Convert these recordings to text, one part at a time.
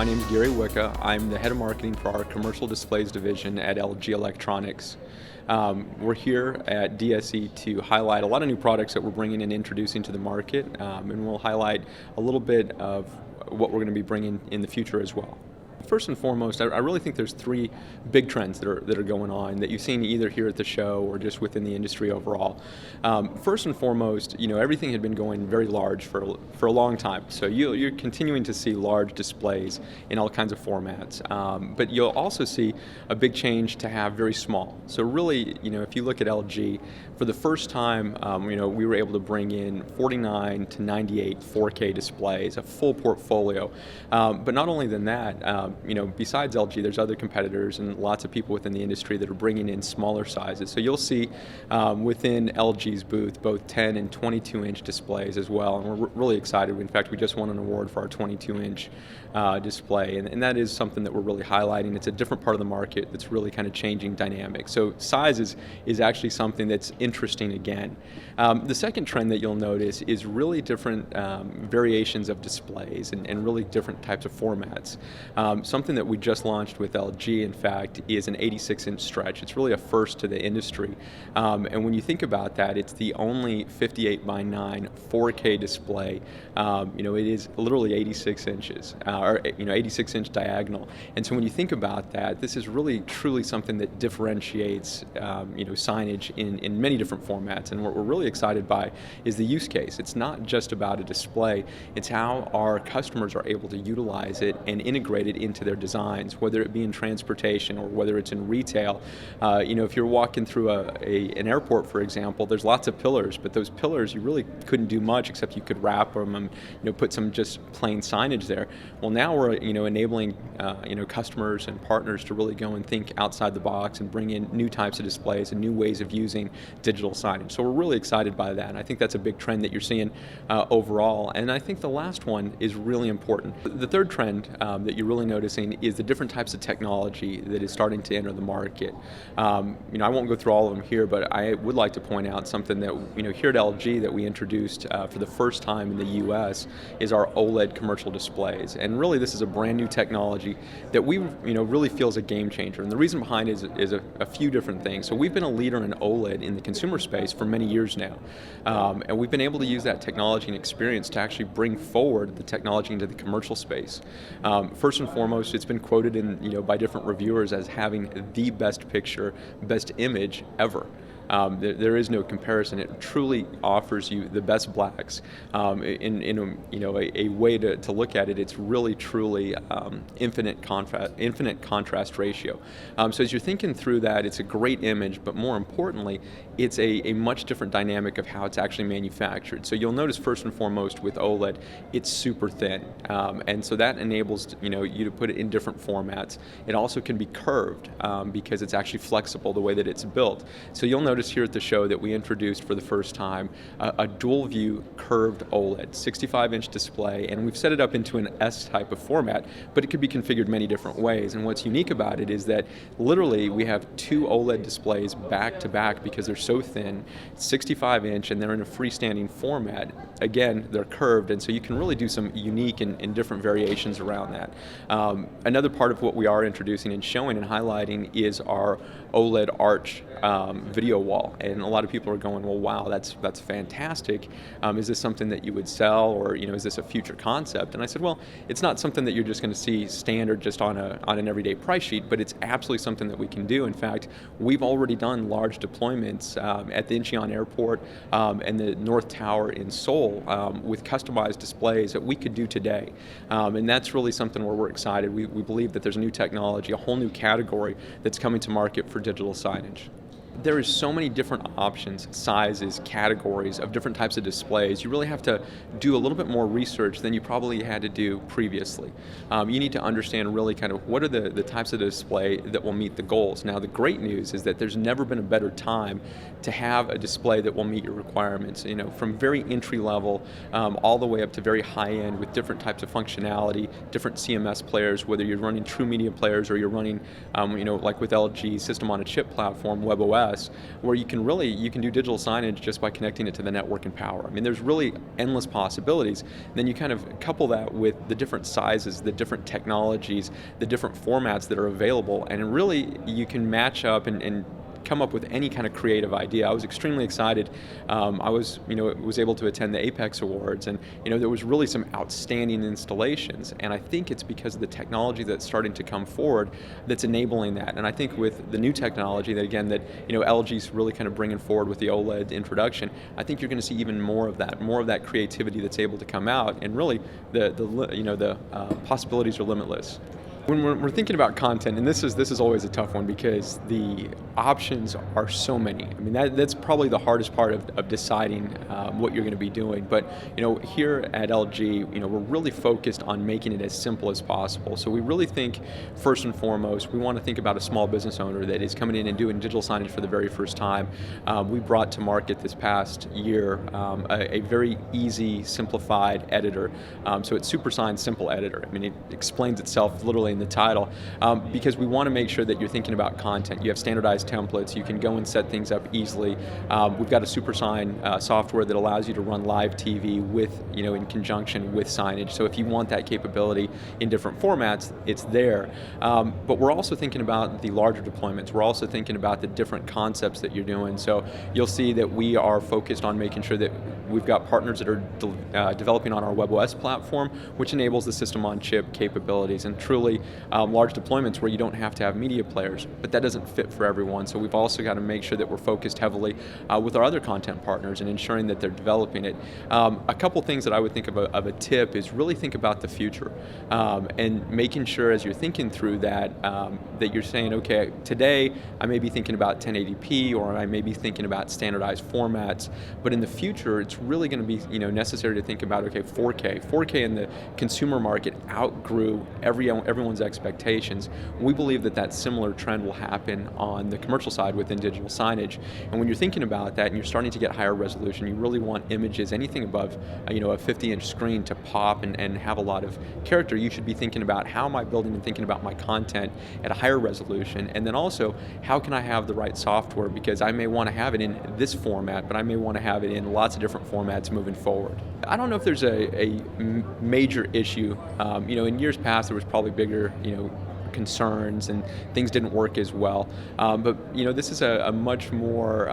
name is Garry Wicka. I'm the head of marketing for our commercial displays division at LG Electronics. We're here at DSE to highlight a lot of new products that we're bringing and introducing to the market, and we'll highlight a little bit of what we're going to be bringing in the future as well. First and foremost, I really think there's three big trends that are going on that you've seen either here at the show or just within the industry overall. First and foremost, everything had been going very large for a long time. So you're continuing to see large displays in all kinds of formats. But you'll also see a big change to have very small. So really, if you look at LG, for the first time, we were able to bring in 49 to 98 4K displays, a full portfolio. But not only than that, besides LG, there's other competitors and lots of people within the industry that are bringing in smaller sizes. So you'll see within LG's booth both 10 and 22-inch displays as well, and we're really excited. In fact, we just won an award for our 22-inch display, and that is something that we're really highlighting. It's a different part of the market that's really kind of changing dynamics. So size is actually something that's interesting again. The second trend that you'll notice is really different variations of displays and really different types of formats. Something that we just launched with LG, in fact, is an 86-inch stretch. It's really a first to the industry. And when you think about that, it's the only 58:9 4K display. It is literally 86 inches, or 86-inch diagonal. And so when you think about that, this is really truly something that differentiates, signage in many different formats. And what we're really excited by is the use case. It's not just about a display. It's how our customers are able to utilize it and integrate it into their designs, whether it be in transportation or whether it's in retail. If you're walking through an airport, for example, there's lots of pillars, but those pillars, you really couldn't do much except you could wrap them and put some just plain signage there. Well, now we're enabling customers and partners to really go and think outside the box and bring in new types of displays and new ways of using digital signage. So we're really excited by that, and I think that's a big trend that you're seeing overall. And I think the last one is really important. The third trend that you're really noticing is the different types of technology that is starting to enter the market. I won't go through all of them here, but I would like to point out something that here at LG that we introduced for the first time in the U.S. is our Oled commercial displays. And really, this is a brand new technology that we really feel is a game changer. And the reason behind it is a few different things. So we've been a leader in Oled in the consumer space for many years now, and we've been able to use that technology and experience to actually bring forward the technology into the commercial space. First and foremost, it's been quoted by different reviewers as having the best picture, best image ever. There is no comparison. It truly offers you the best blacks. In a way to look at it, it's really truly infinite contrast ratio. So as you're thinking through that, it's a great image, but more importantly, it's a much different dynamic of how it's actually manufactured. So you'll notice first and foremost with OLED, it's super thin, and so that enables you to put it in different formats. It also can be curved because it's actually flexible the way that it's built. So you'll notice here at the show that we introduced for the first time a dual view curved OLED 65-inch display, and we've set it up into an S type of format, but it could be configured many different ways. And what's unique about it is that literally we have two OLED displays back to back because they're so thin, 65-inch, and they're in a freestanding format. Again, they're curved, and so you can really do some unique and different variations around that. Another part of what we are introducing and showing and highlighting is our OLED arch video wall, and a lot of people are going, well, wow, that's fantastic. Is this something that you would sell, or is this a future concept? And I said, well, it's not something that you're just going to see standard just on an everyday price sheet, but it's absolutely something that we can do. In fact, we've already done large deployments at the Incheon Airport and the North Tower in Seoul with customized displays that we could do today, and that's really something where we're excited. We believe that there's new technology, a whole new category that's coming to market for digital signage. There is so many different options, sizes, categories of different types of displays. You really have to do a little bit more research than you probably had to do previously. You need to understand really kind of what are the types of display that will meet the goals. Now, the great news is that there's never been a better time to have a display that will meet your requirements. From very entry level all the way up to very high end with different types of functionality, different CMS players, whether you're running true media players or you're running, like with LG System on a Chip platform, WebOS. us, where you can do digital signage just by connecting it to the network and power. I mean, there's really endless possibilities. Then you kind of couple that with the different sizes, the different technologies, the different formats that are available, and really you can match up and come up with any kind of creative idea. I was extremely excited. I was able to attend the Apex Awards, and there was really some outstanding installations. And I think it's because of the technology that's starting to come forward that's enabling that. And I think with the new technology that LG's really kind of bringing forward with the Oled introduction, I think you're going to see even more of that creativity that's able to come out. And really, the possibilities are limitless. When we're thinking about content, and this is always a tough one because the options are so many. I mean, that's probably the hardest part of deciding what you're going to be doing. But here at LG, we're really focused on making it as simple as possible. So we really think, first and foremost, we want to think about a small business owner that is coming in and doing digital signage for the very first time. We brought to market this past year a very easy, simplified editor. So it's SuperSign Simple Editor. I mean, it explains itself literally in the title, because we want to make sure that you're thinking about content. You have standardized templates. You can go and set things up easily. We've got a SuperSign software that allows you to run live TV with, in conjunction with signage. So if you want that capability in different formats, it's there. But we're also thinking about the larger deployments. We're also thinking about the different concepts that you're doing. So you'll see that we are focused on making sure that we've got partners that are developing on our WebOS platform, which enables the system-on-chip capabilities. And truly, large deployments where you don't have to have media players, but that doesn't fit for everyone. So we've also got to make sure that we're focused heavily with our other content partners and ensuring that they're developing it. A couple things that I would think of a tip is really think about the future, and making sure as you're thinking through that, that you're saying, okay, today I may be thinking about 1080p, or I may be thinking about standardized formats, but in the future it's really going to be necessary to think about, okay, 4K in the consumer market outgrew everyone's expectations. We believe that similar trend will happen on the commercial side within digital signage. And when you're thinking about that and you're starting to get higher resolution, you really want images, anything above a 50-inch screen, to pop and have a lot of character. You should be thinking about, how am I building and thinking about my content at a higher resolution, and then also, how can I have the right software, because I may want to have it in this format, but I may want to have it in lots of different formats moving forward. I don't know if there's a major issue. In years past there was probably bigger, concerns and things didn't work as well. But this is a much more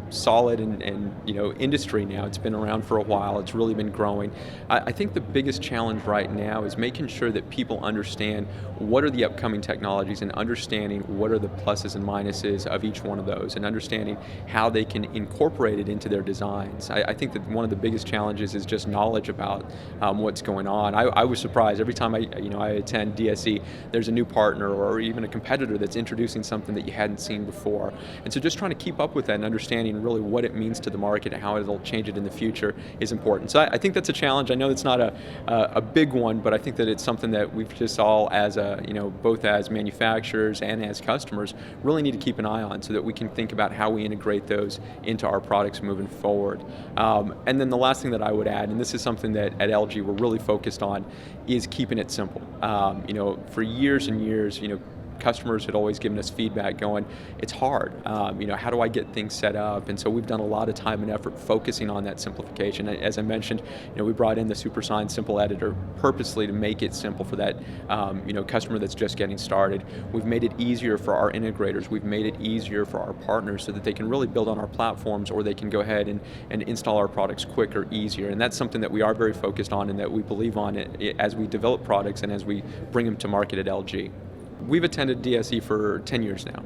solid and industry now. It's been around for a while. It's really been growing. I think the biggest challenge right now is making sure that people understand what are the upcoming technologies and understanding what are the pluses and minuses of each one of those, and understanding how they can incorporate it into their designs. I think that one of the biggest challenges is just knowledge about what's going on. I was surprised every time I attend DSE. There's a new partner or even a competitor that's introducing something that you hadn't seen before. And so just trying to keep up with that and understanding really what it means to the market and how it'll change it in the future is important. So I think that's a challenge. I know it's not a big one, but I think that it's something that we've just all, as both as manufacturers and as customers, really need to keep an eye on, so that we can think about how we integrate those into our products moving forward. And then the last thing that I would add, and this is something that at LG we're really focused on, is keeping it simple. For years and years, customers had always given us feedback going, it's hard, how do I get things set up? And so we've done a lot of time and effort focusing on that simplification. As I mentioned, we brought in the SuperSign Simple Editor purposely to make it simple for that customer that's just getting started. We've made it easier for our integrators. We've made it easier for our partners so that they can really build on our platforms, or they can go ahead and install our products quicker, easier. And that's something that we are very focused on and that we believe on as we develop products and as we bring them to market at LG. We've attended DSE for 10 years now.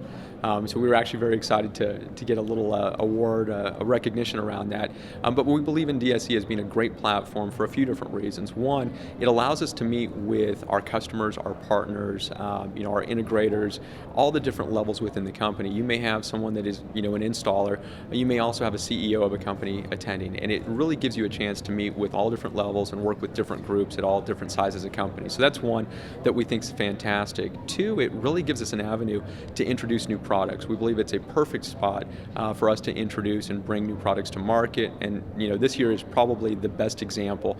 So we were actually very excited to get a little award, a recognition around that. But we believe in DSE as being a great platform for a few different reasons. One, it allows us to meet with our customers, our partners, our integrators, all the different levels within the company. You may have someone that is, an installer. You may also have a CEO of a company attending, and it really gives you a chance to meet with all different levels and work with different groups at all different sizes of companies. So that's one that we think is fantastic. Two, it really gives us an avenue to introduce new products products. We believe it's a perfect spot for us to introduce and bring new products to market. And this year is probably the best example.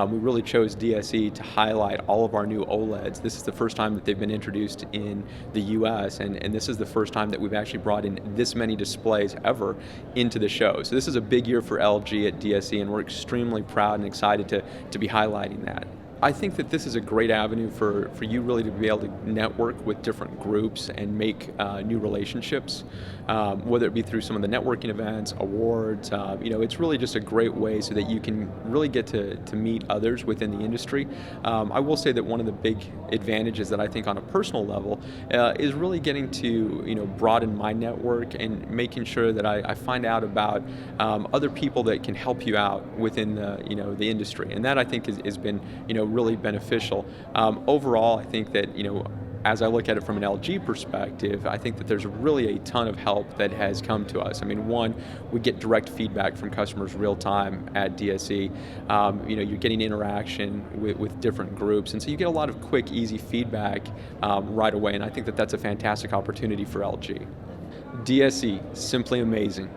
We really chose DSE to highlight all of our new OLEDs. This is the first time that they've been introduced in the US, and this is the first time that we've actually brought in this many displays ever into the show. So this is a big year for LG at DSE, and we're extremely proud and excited to be highlighting that. I think that this is a great avenue for you really to be able to network with different groups and make new relationships, whether it be through some of the networking events, awards. It's really just a great way so that you can really get to meet others within the industry. I will say that one of the big advantages that I think on a personal level is really getting to broaden my network and making sure that I find out about other people that can help you out within the industry, and that I think has been really beneficial. Overall, I think that as I look at it from an LG perspective, I think that there's really a ton of help that has come to us. I mean, one, we get direct feedback from customers real time at DSE. You're getting interaction with different groups, and so you get a lot of quick, easy feedback right away, and I think that that's a fantastic opportunity for LG. DSE, simply amazing.